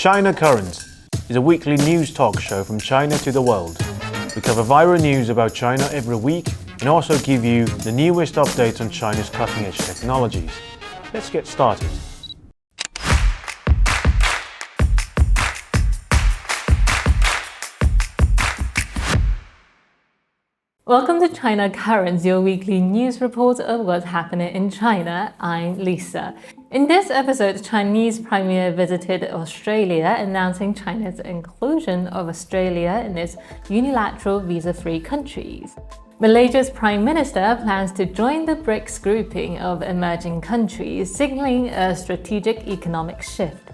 China Current is a weekly news talk show from China to the world. We cover viral news about China every week and also give you the newest updates on China's cutting-edge technologies. Let's get started. Welcome to China Currents, your weekly news report of what's happening in China. I'm Lisa. In this episode, Chinese Premier visited Australia, announcing China's inclusion of Australia in its unilateral visa-free countries. Malaysia's Prime Minister plans to join the BRICS grouping of emerging countries, signaling a strategic economic shift.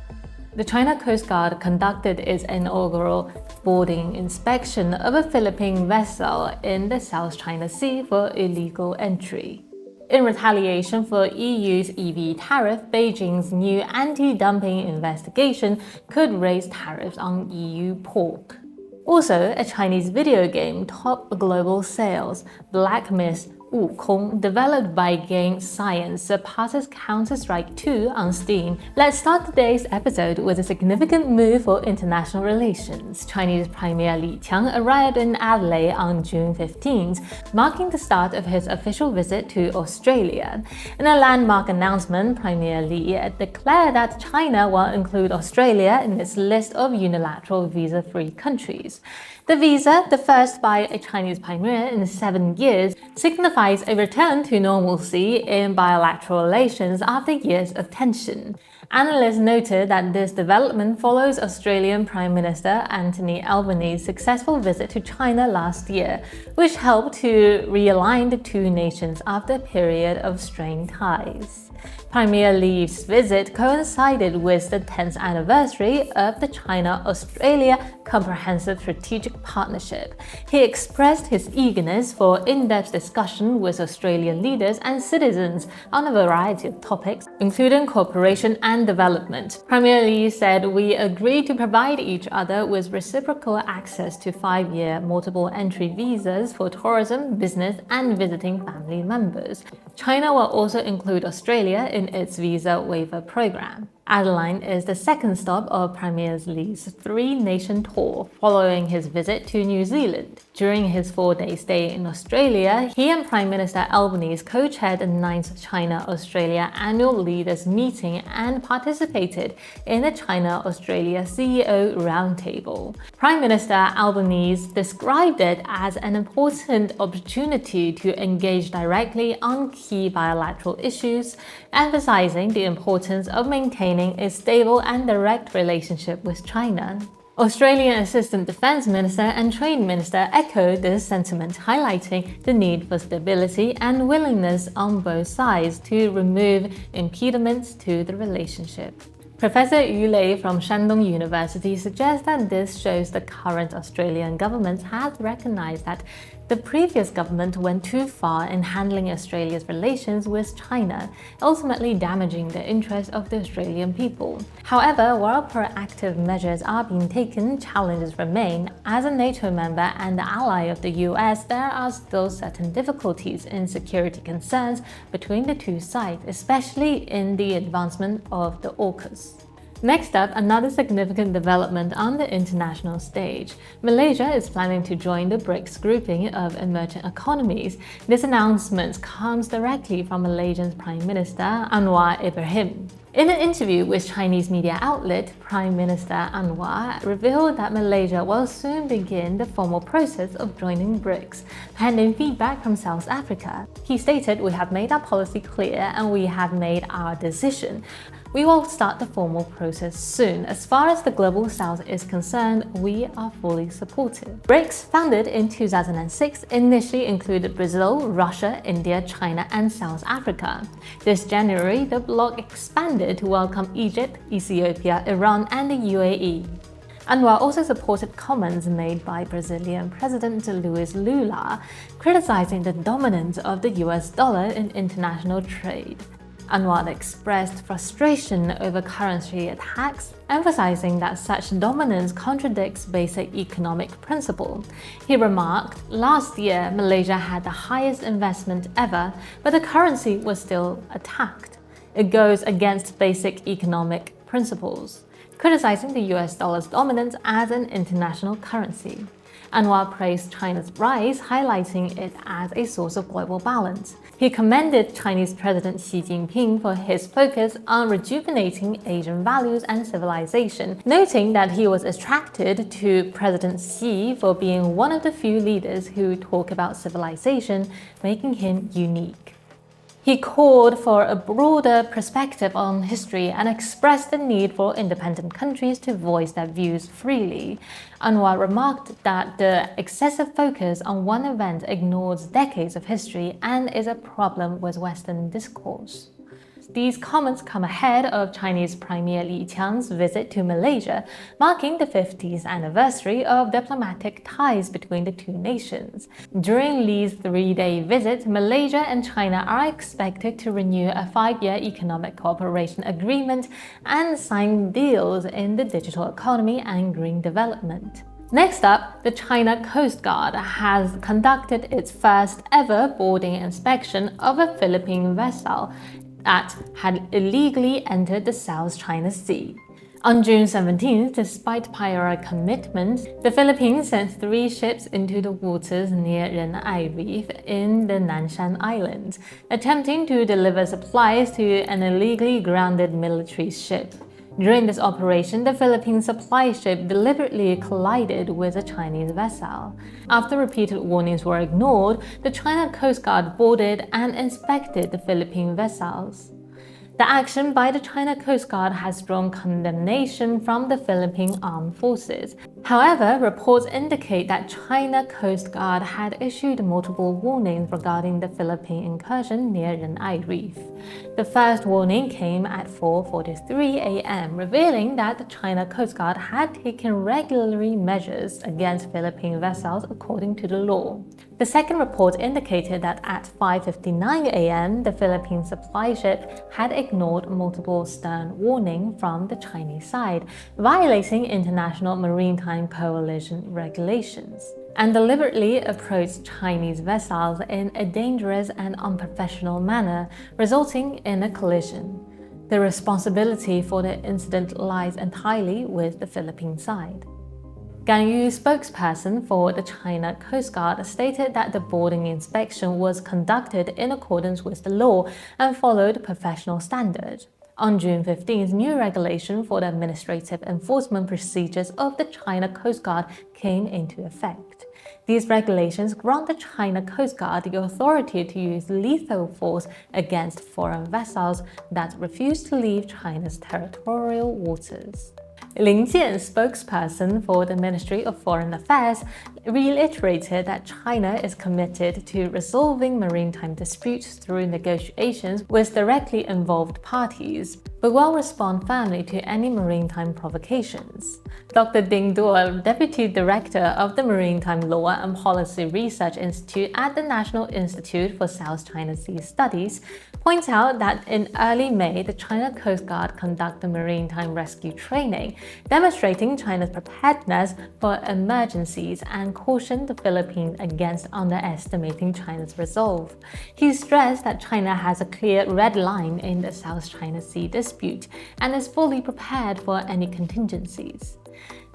The China Coast Guard conducted its inaugural boarding inspection of a Philippine vessel in the South China Sea for illegal entry. In retaliation for EU's EV tariff, Beijing's new anti-dumping investigation could raise tariffs on EU pork. Also, a Chinese video game topped global sales. Black Myth: Wukong, developed by Game Science, surpasses Counter-Strike 2 on Steam. Let's start today's episode with a significant move for international relations. Chinese Premier Li Qiang arrived in Adelaide on June 15th, marking the start of his official visit to Australia. In a landmark announcement, Premier Li declared that China will include Australia in its list of unilateral visa-free countries. The visa, the first by a Chinese premier in 7 years, signifies a return to normalcy in bilateral relations after years of tension. Analysts noted that this development follows Australian Prime Minister Anthony Albanese's successful visit to China last year, which helped to realign the two nations after a period of strained ties. Premier Li's visit coincided with the 10th anniversary of the China-Australia Comprehensive Strategic Partnership. He expressed his eagerness for in-depth discussion with Australian leaders and citizens on a variety of topics, including cooperation and development. Premier Li said, "We agreed to provide each other with reciprocal access to 5-year multiple entry visas for tourism, business, and visiting family members. China will also include Australia in its visa waiver program." Adelaide is the second stop of Premier Li's 3-nation tour, following his visit to New Zealand. During his 4-day stay in Australia, he and Prime Minister Albanese co-chaired the 9th China-Australia Annual Leaders Meeting and participated in the China-Australia CEO Roundtable. Prime Minister Albanese described it as an important opportunity to engage directly on key bilateral issues, emphasizing the importance of maintaining a stable and direct relationship with China. Australian Assistant Defence Minister and Trade Minister echoed this sentiment, highlighting the need for stability and willingness on both sides to remove impediments to the relationship. Professor Yu Lei from Shandong University suggests that this shows the current Australian government has recognized that the previous government went too far in handling Australia's relations with China, ultimately damaging the interests of the Australian people. However, while proactive measures are being taken, challenges remain. As a NATO member and ally of the US, there are still certain difficulties in security concerns between the two sides, especially in the advancement of the AUKUS. Next up, another significant development on the international stage. Malaysia is planning to join the BRICS grouping of emerging economies. This announcement comes directly from Malaysia's Prime Minister Anwar Ibrahim. In an interview with Chinese media outlet, Prime Minister Anwar revealed that Malaysia will soon begin the formal process of joining BRICS, pending feedback from South Africa. He stated, "We have made our policy clear and we have made our decision. We will start the formal process soon. As far as the Global South is concerned, we are fully supportive." BRICS, founded in 2006, initially included Brazil, Russia, India, China, and South Africa. This January, the bloc expanded to welcome Egypt, Ethiopia, Iran, and the UAE. Anwar also supported comments made by Brazilian President Luiz Lula, criticizing the dominance of the US dollar in international trade. Anwar expressed frustration over currency attacks, emphasizing that such dominance contradicts basic economic principle. He remarked, "Last year, Malaysia had the highest investment ever, but the currency was still attacked. It goes against basic economic principles. criticizing the US dollar's dominance as an international currency. Anwar praised China's rise, highlighting it as a source of global balance. He commended Chinese President Xi Jinping for his focus on rejuvenating Asian values and civilization, noting that he was attracted to President Xi for being one of the few leaders who talk about civilization, making him unique. He called for a broader perspective on history and expressed the need for independent countries to voice their views freely. Anwar remarked that the excessive focus on one event ignores decades of history and is a problem with Western discourse. These comments come ahead of Chinese Premier Li Qiang's visit to Malaysia, marking the 50th anniversary of diplomatic ties between the two nations. During Li's 3-day visit, Malaysia and China are expected to renew a 5-year economic cooperation agreement and sign deals in the digital economy and green development. Next up, the China Coast Guard has conducted its first ever boarding inspection of a Philippine vessel that had illegally entered the South China Sea. On June 17th, despite prior commitments, the Philippines sent 3 ships into the waters near Renai Reef in the Nanshan Islands, attempting to deliver supplies to an illegally grounded military ship. During this operation, the Philippine supply ship deliberately collided with a Chinese vessel. After repeated warnings were ignored, the China Coast Guard boarded and inspected the Philippine vessels. The action by the China Coast Guard has drawn condemnation from the Philippine Armed Forces. However, reports indicate that China Coast Guard had issued multiple warnings regarding the Philippine incursion near Renai Reef. The first warning came at 4:43 a.m., revealing that the China Coast Guard had taken regulatory measures against Philippine vessels according to the law. The second report indicated that at 5:59 a.m., the Philippine supply ship had ignored multiple stern warnings from the Chinese side, violating International Maritime Coalition regulations, and deliberately approached Chinese vessels in a dangerous and unprofessional manner, resulting in a collision. The responsibility for the incident lies entirely with the Philippine side. Gang Yu, spokesperson for the China Coast Guard, stated that the boarding inspection was conducted in accordance with the law and followed professional standards. On June 15th, new regulation for the administrative enforcement procedures of the China Coast Guard came into effect. These regulations grant the China Coast Guard the authority to use lethal force against foreign vessels that refuse to leave China's territorial waters. Lin Jian, spokesperson for the Ministry of Foreign Affairs, reiterated that China is committed to resolving maritime disputes through negotiations with directly involved parties, but will respond firmly to any maritime provocations. Dr. Ding Duo, Deputy Director of the Maritime Law and Policy Research Institute at the National Institute for South China Sea Studies, points out that in early May, the China Coast Guard conducted maritime rescue training, demonstrating China's preparedness for emergencies and cautioned the Philippines against underestimating China's resolve. He stressed that China has a clear red line in the South China Sea dispute and is fully prepared for any contingencies.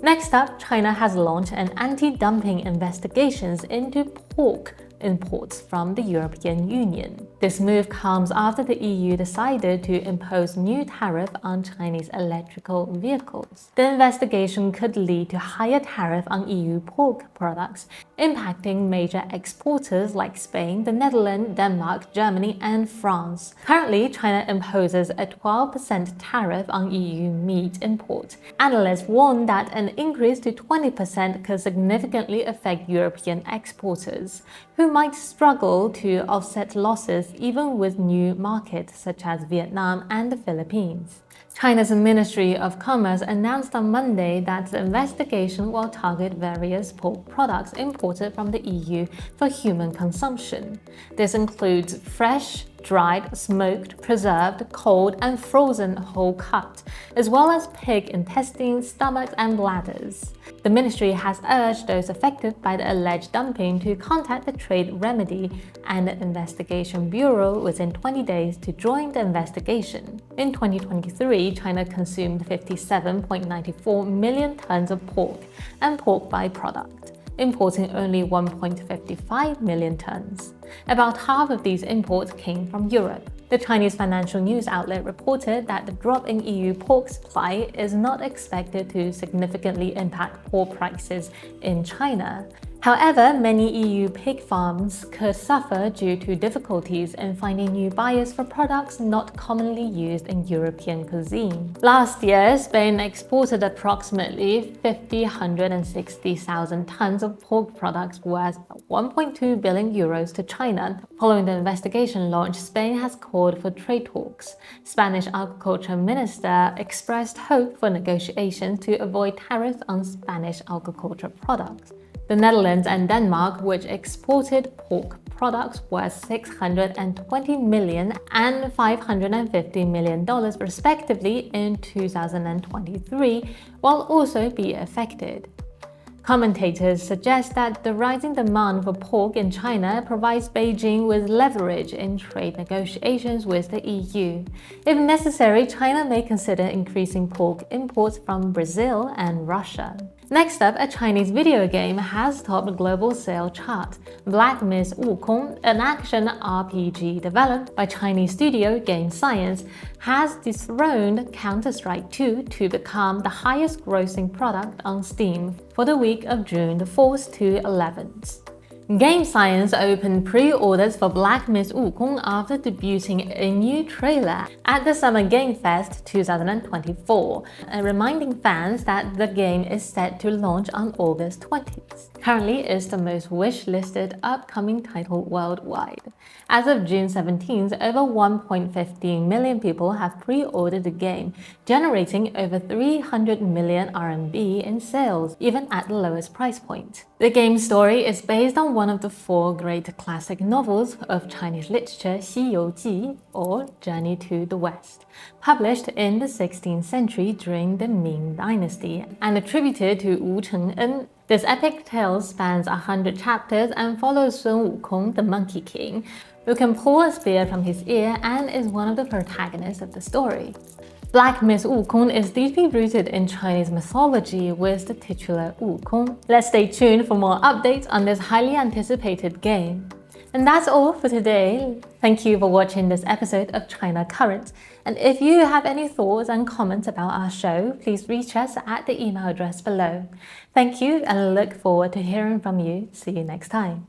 Next up, China has launched an anti-dumping investigations into pork imports from the European Union. This move comes after the EU decided to impose new tariff on Chinese electrical vehicles. The investigation could lead to higher tariff on EU pork products, impacting major exporters like Spain, the Netherlands, Denmark, Germany, and France. Currently, China imposes a 12% tariff on EU meat import. Analysts warn that an increase to 20% could significantly affect European exporters, who might struggle to offset losses even with new markets such as Vietnam and the Philippines. China's Ministry of Commerce announced on Monday that the investigation will target various pork products imported from the EU for human consumption. This includes fresh, dried, smoked, preserved, cold, and frozen whole cut, as well as pig intestines, stomachs, and bladders. The ministry has urged those affected by the alleged dumping to contact the Trade Remedy and Investigation Bureau within 20 days to join the investigation. In 2023, China consumed 57.94 million tons of pork and pork byproduct, importing only 1.55 million tons. About half of these imports came from Europe. The Chinese financial news outlet reported that the drop in EU pork supply is not expected to significantly impact pork prices in China. However, many EU pig farms could suffer due to difficulties in finding new buyers for products not commonly used in European cuisine. Last year, Spain exported approximately 160,000 tons of pork products worth 1.2 billion euros to China. Following the investigation launch, Spain has called for trade talks. Spanish Agriculture Minister expressed hope for negotiations to avoid tariffs on Spanish agriculture products. The Netherlands and Denmark, which exported pork products worth $620 million and $550 million respectively in 2023, will also be affected. Commentators suggest that the rising demand for pork in China provides Beijing with leverage in trade negotiations with the EU. If necessary, China may consider increasing pork imports from Brazil and Russia. Next up, a Chinese video game has topped the global sale chart. Black Myth: Wukong, an action RPG developed by Chinese studio Game Science, has dethroned Counter-Strike 2 to become the highest-grossing product on Steam for the week of June 4th to 11th. Game Science opened pre-orders for Black Myth: Wukong after debuting a new trailer at the Summer Game Fest 2024, reminding fans that the game is set to launch on August 20th. Currently, it's the most wish-listed upcoming title worldwide. As of June 17th, over 1.15 million people have pre-ordered the game, generating over 300 million RMB in sales, even at the lowest price point. The game's story is based on one of the four great classic novels of Chinese literature, 西游记, or Journey to the West, published in the 16th century during the Ming Dynasty and attributed to Wu Cheng'en. This epic tale spans 100 chapters and follows Sun Wukong, the Monkey King, who can pull a spear from his ear and is one of the protagonists of the story. Black Myth: Wukong is deeply rooted in Chinese mythology with the titular Wukong. Let's stay tuned for more updates on this highly anticipated game. And that's all for today. Thank you for watching this episode of China Current. And if you have any thoughts and comments about our show, please reach us at the email address below. Thank you and I look forward to hearing from you. See you next time.